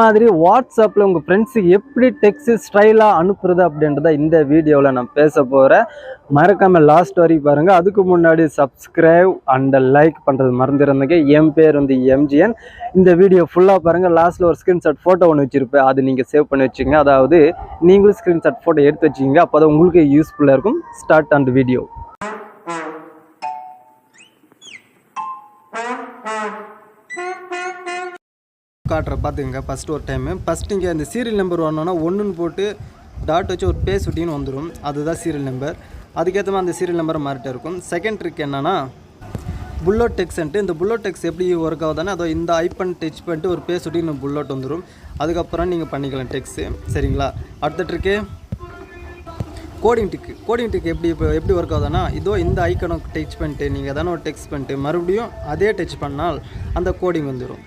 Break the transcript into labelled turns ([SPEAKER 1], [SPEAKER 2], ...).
[SPEAKER 1] மாதிரி வாட்ஸ்அப்பில் உங்கள் ஃப்ரெண்ட்ஸுக்கு எப்படி டெக்ஸ்ட் ஸ்டைலாக அனுப்புறது அப்படின்றத இந்த வீடியோவில் நான் பேச போகிறேன். மறக்காமல் லாஸ்ட் வரைக்கும் பாருங்கள். அதுக்கு முன்னாடி சப்ஸ்கிரைப் அண்ட் லைக் பண்ணுறது மறந்துருந்தீங்க. என் பேர் வந்து எம்ஜிஎன். இந்த வீடியோ ஃபுல்லாக பாருங்கள். லாஸ்ட்டில் ஒரு ஸ்க்ரீன்ஷாட் ஃபோட்டோ ஒன்று வச்சுருப்பேன், அது நீங்கள் சேவ் பண்ணி வச்சுங்க. அதாவது நீங்களும் ஸ்க்ரீன்ஷாட் ஃபோட்டோ எடுத்து வச்சுக்கிங்க, அப்போ தான் உங்களுக்கு யூஸ்ஃபுல்லாக இருக்கும். ஸ்டார்ட் அந்த வீடியோ. காட்டுற பார்த்துங்க. ஃபஸ்ட்டு ஒரு டைமு இங்கே அந்த சீரியல் நம்பர் வரணுன்னா 1ன்னு போட்டு டாட் வச்சு ஒரு பேஸ் விட்டின்னு வந்துடும். அதுதான் சீரியல் நம்பர். அதுக்கேற்ற மாதிரி அந்த சீரியல் நம்பரை மாறிட்டே இருக்கும். செகண்ட் ட்ரிக் என்னன்னா புல்லட் டெக்ஸ்ன்ட்டு. இந்த புல்லட் டெக்ஸ்ட் எப்படி ஒர்க் ஆகுதானே அதோ இந்த ஐப்பன் டச் பண்ணிட்டு ஒரு பேஸ் விட்டு புல்லட் வந்துடும். அதுக்கப்புறம் நீங்கள் பண்ணிக்கலாம் டெக்ஸ்ட்டு. சரிங்களா? அடுத்த ட்ரிக்கு கோடிங் டிக்கு எப்படி ஒர்க் ஆகுதுன்னா இதோ இந்த ஐக்கனை டச் பண்ணிட்டு நீங்கள் எதனா ஒரு டெக்ஸ்ட் பண்ணிட்டு மறுபடியும் அதே டச் பண்ணால் அந்த கோடிங் வந்துடும்.